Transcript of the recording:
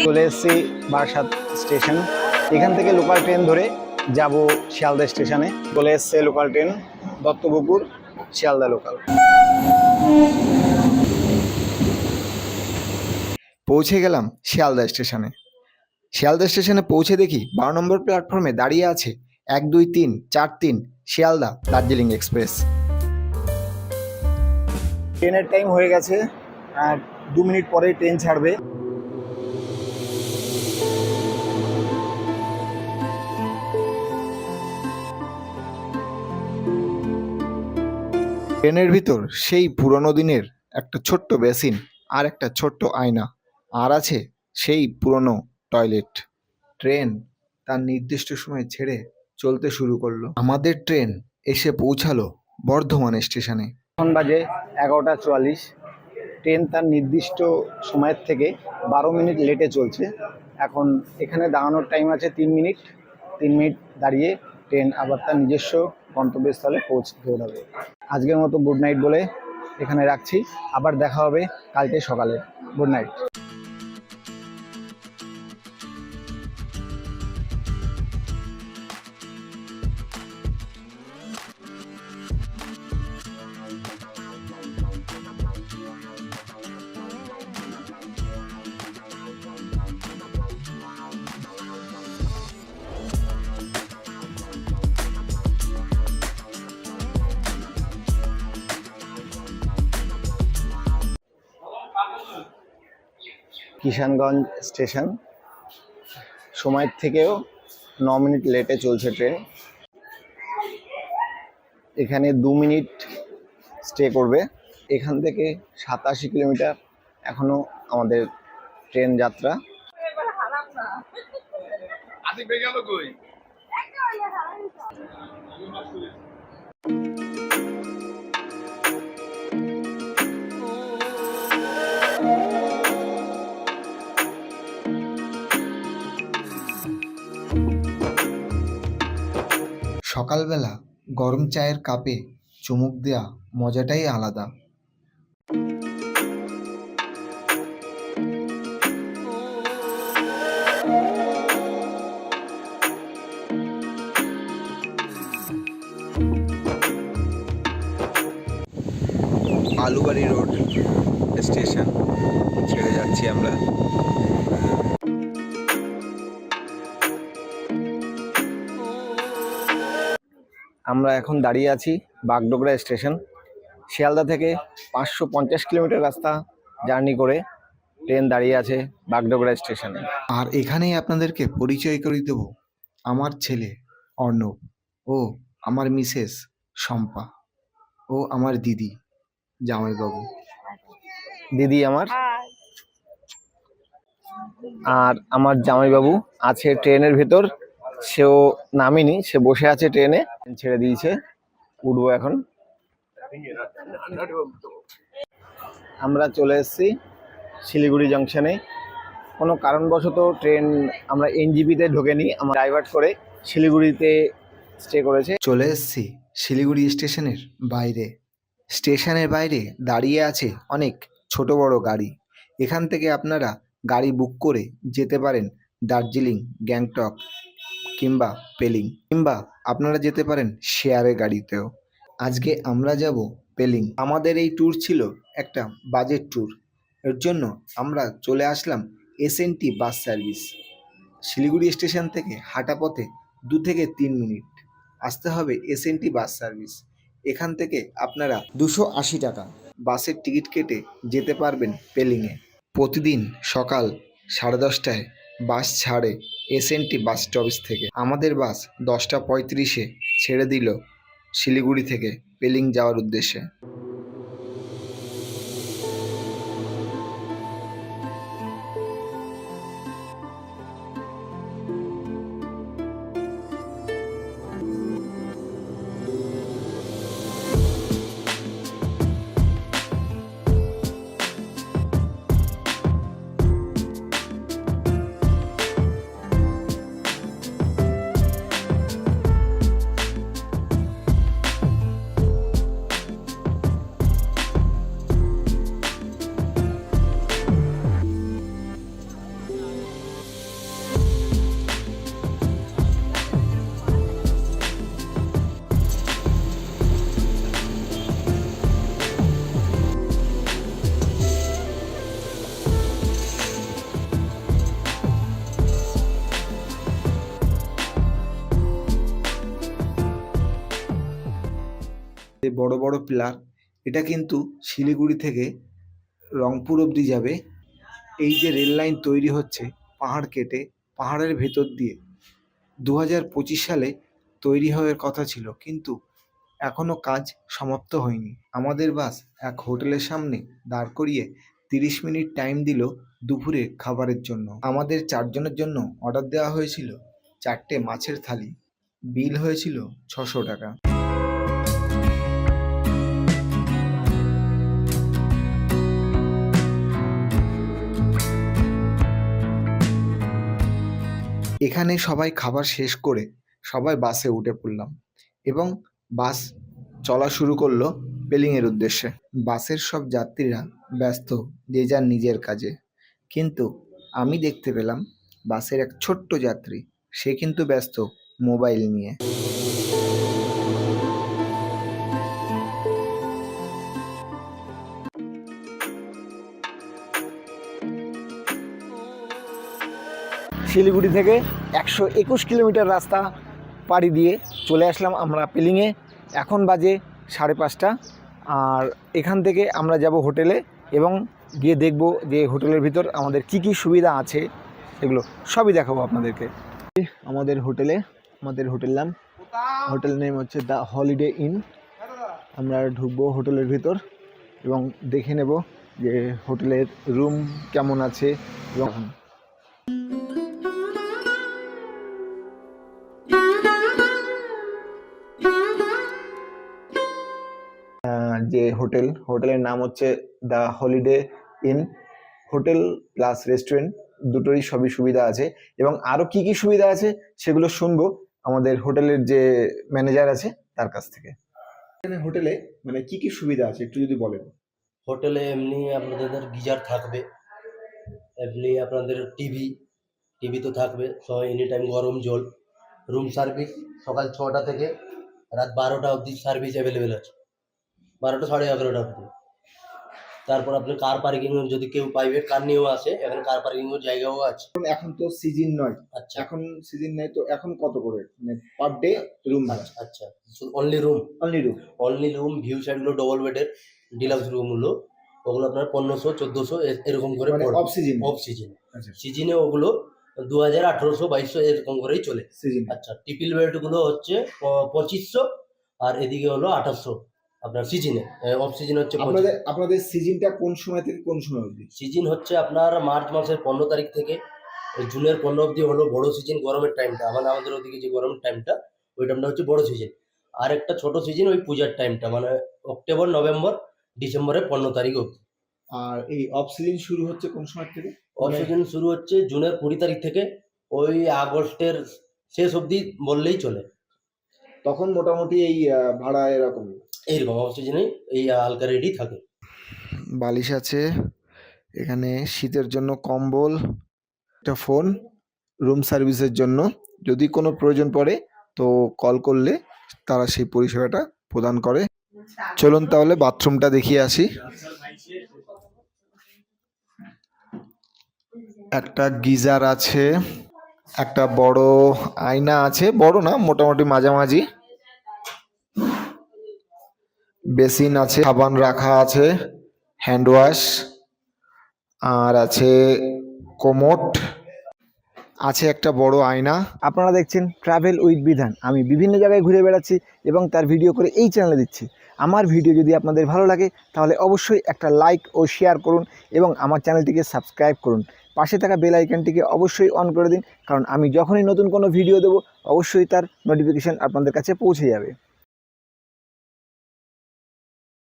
চলে এসেছি বারাসাত স্টেশন। এখান থেকে লোকাল ট্রেন ধরে যাব শিয়ালদা স্টেশনে। চলে এসছে local train Duttapukur Sealdah local. পৌঁছে গেলাম শিয়ালদা স্টেশনে। শিয়ালদা স্টেশনে পৌঁছে দেখি 12 নম্বর প্ল্যাটফর্মে দাঁড়িয়ে আছে 1, 2, 3, 4, 3 শিয়ালদা দার্জিলিং এক্সপ্রেস। ট্রেনের টাইম হয়ে গেছে, আর 2 মিনিট পরেই ট্রেন ছাড়বে। ট্রেনের ভিতর সেই পুরনো দিনের একটা ছোট্ট বেসিন আর একটা ছোট্ট আয়না, আর আছে সেই পুরনো টয়লেট। ট্রেন তার নির্দিষ্ট সময় ছেড়ে চলতে শুরু করলো। আমাদের ট্রেন এসে পৌঁছালো বর্ধমান স্টেশনে। এখন বাজে 11:44। ট্রেন তার নির্দিষ্ট সময়ের থেকে 12 মিনিট লেটে চলছে। এখন এখানে দাঁড়ানোর টাইম আছে 3 মিনিট। 3 মিনিট দাঁড়িয়ে ট্রেন আবার তার নিজস্ব গন্তব্যস্থলে পৌঁছে দৌড়াবে। আজকের মতো গুড নাইট বলে এখানে রাখছি, আবার দেখা হবে কালকে সকালে। Good night. কিষানগঞ্জ স্টেশন, সময়ের থেকেও 9 মিনিট লেটে চলছে ট্রেন। এখানে 2 মিনিট স্টে করবে। এখান থেকে 87 কিলোমিটার এখনো আমাদের ট্রেন যাত্রা। সকালবেলা গরম চায়ের কাপে চুমুক দেওয়া মজাটাই আলাদা। আলুবাড়ি রোড স্টেশন ছেড়ে যাচ্ছি আমরা। আমরা এখন দাঁড়িয়ে আছি বাগডোগরা স্টেশন। শিয়ালদা থেকে 550 কিলোমিটার রাস্তা জার্নি করে ট্রেন দাঁড়িয়ে আছে বাগডোগরা স্টেশনে। আর এখানেই আপনাদেরকে পরিচয় করে দেব আমার ছেলে অর্ণব, ও আমার মিসেস শম্পা, ও আমার দিদি জামাইবাবু। দিদি আমার, আর আমার জামাইবাবু আছে ট্রেনের ভেতর। সেও নামেনি, সে বসে আছে ট্রেনে, ছেড়ে দিয়েছে, উঠবো এখন। আমরা চলে এসেছি শিলিগুড়ি জংশনে। কোনো কারণবশত ট্রেন আমরা এনজিপিতে ঢোকেনি, আমরা ডাইভার্ট করে শিলিগুড়িতে স্টে করেছে। চলে এসেছি শিলিগুড়ি স্টেশনের বাইরে। স্টেশনের বাইরে দাঁড়িয়ে আছে অনেক ছোট বড় গাড়ি। এখান থেকে আপনারা গাড়ি বুক করে যেতে পারেন দার্জিলিং, গ্যাংটক কিংবা পেলিং, কিংবা আপনারা যেতে পারেন শেয়ারে গাড়িতেও। আজকে আমরা যাব পেলিং। আমাদের এই ট্যুর ছিল একটা বাজেট ট্যুর, এর জন্য আমরা চলে আসলাম SNT bus service. Siliguri station থেকে হাঁটা পথে 2 থেকে 3 মিনিট আসতে হবে এসএনটি বাস সার্ভিস। এখান থেকে আপনারা 280 টাকা বাসের টিকিট কেটে যেতে পারবেন পেলিংয়ে। প্রতিদিন সকাল 10:30টায় বাস ছাড়ে এসএনটি বাস স্টপেজ থেকে। আমাদের বাস 10:35-এ ছেড়ে দিল শিলিগুড়ি থেকে পেলিং যাওয়ার উদ্দেশ্যে। যে বড় বড় পিলার, এটা কিন্তু শিলিগুড়ি থেকে রংপুর অবধি যাবে। এই যে রেল লাইন তৈরি হচ্ছে পাহাড় কেটে, পাহাড়ের ভেতর দিয়ে 2025 সালে তৈরি হওয়ার কথা ছিল, কিন্তু এখনো কাজ সমাপ্ত হয়নি। আমাদের বাস এক হোটেলের সামনে দাঁড় করিয়ে 30 মিনিট টাইম দিল দুপুরে খাবারের জন্য। আমাদের 4 জনের জন্য অর্ডার দেওয়া হয়েছিল 4টে মাছের থালি। বিল হয়েছিল 600 টাকা। এখানে সবাই খাবার শেষ করে সবাই বাসে উঠে পড়লাম এবং বাস চলা শুরু করলো পেলিংয়ের উদ্দেশ্যে। বাসের সব যাত্রীরা ব্যস্ত যে যার নিজের কাজে, কিন্তু আমি দেখতে পেলাম বাসের এক ছোট্ট যাত্রী, সে কিন্তু ব্যস্ত মোবাইল নিয়ে। শিলিগুড়ি থেকে 121 কিলোমিটার রাস্তা পাড়ি দিয়ে চলে আসলাম আমরা পেলিংয়ে। এখন বাজে 5:30, আর এখান থেকে আমরা যাব হোটেলে এবং গিয়ে দেখব যে হোটেলের ভিতর আমাদের কি কি সুবিধা আছে, সেগুলো সবই দেখাবো আপনাদেরকে। আমাদের হোটেল নাম, হোটেল নেম হচ্ছে দ্য হলিডে ইন। আমরা ঢুকবো হোটেলের ভিতর এবং দেখে নেব যে হোটেলের রুম কেমন আছে এবং যে হোটেলের নাম হচ্ছে the holiday in. Hotel plus restaurant দুটোরই সবই সুবিধা আছে এবং আরো কি কি সুবিধা আছে সেগুলো শুনবো আমাদের হোটেলের যে ম্যানেজার আছে তার কাছ থেকে। হোটেলে মানে কি কি সুবিধা আছে একটু যদি বলেন। হোটেলে এমনি আপনাদের গিজার থাকবে, এমনি আপনাদের টিভি তো থাকবে, সবাই এনি টাইম গরম জল। রুম সার্ভিস সকাল 6টা থেকে রাত 12টা অবধি সার্ভিস অ্যাভেলেবেল আছে, 12টা 11:30 অবধি। তারপর আপনি কার পার্কিং, যদি কেউ প্রাইভেট কার নিয়েও আসে, এখানে কার পার্কিং এর জায়গাও আছে। এখন তো সিজন নয়, আচ্ছা এখন সিজন নেই তো এখন কত করে মানে পার ডে রুম? আচ্ছা অনলি রুম ভিউ সাইডগুলো ডবল বেডের ডিলাক্স রুমগুলো, ওগুলো আপনার 1500-1400 এরকম করে পড়বে অফ সিজন। সিজনে ওগুলো 2000, 1800, 2200 এরকম করেই চলে সিজন। আচ্ছা ট্রিপল বেডগুলো হচ্ছে 2500, আর এদিকে হলো 2800 আপনার সিজনে। অফ সিজন হচ্ছে আপনাদের সিজনটা কোন সময় থেকে কোন সময় অবধি? সিজন হচ্ছে আপনার মার্চ মাসের 15 তারিখ থেকে জুনের 15 অবধি হলো বড় সিজন, গরমের টাইমটা। মানে আমাদের ওদিকে যে গরমের টাইমটা, ওই টাইমটা হচ্ছে বড় সিজন। আর একটা ছোট সিজন ওই পূজার টাইমটা, মানে অক্টোবর, নভেম্বর, ডিসেম্বরের 15 তারিখ অবধি। আর এই অফ সিজন শুরু হচ্ছে কোন সময় থেকে? অফ সিজন শুরু হচ্ছে জুনের 20 তারিখ থেকে ওই আগস্টের শেষ অবধি বললেই চলে। তখন মোটামুটি এই ভাড়া এইরকম অফ সিজনে এই হালকা রেডি থাকে। বালিশ আছে এখানে, শীতের জন্য কম্বল, একটা ফোন, রুম সার্ভিসের জন্য যদি কোনো প্রয়োজন পড়ে তো কল করলে তারা সেই পরিষেবাটা প্রদান করে। চলুন তাহলে বাথরুমটা দেখিয়ে আসি। একটা গিজার আছে, একটা বড় আয়না আছে, বড় না মোটামুটি মাঝামাঝি, বেসিন আছে, সাবান রাখা আছে, হ্যান্ড ওয়াশ, আর আছে কোমোট, আছে একটা বড় আয়না। আপনারা দেখছেন ট্রাভেল উইথ বিধান। আমি বিভিন্ন জায়গায় ঘুরে বেড়াচ্ছি এবং তার ভিডিও করে এই চ্যানেলে দিচ্ছি। আমার ভিডিও যদি আপনাদের ভালো লাগে তাহলে অবশ্যই একটা লাইক ও শেয়ার করুন এবং আমার চ্যানেলটিকে সাবস্ক্রাইব করুন। পাশে থাকা বেল আইকনটিকে অবশ্যই অন করে দিন, কারণ আমি যখনই নতুন কোনো ভিডিও দেবো অবশ্যই তার নোটিফিকেশান আপনাদের কাছে পৌঁছে যাবে।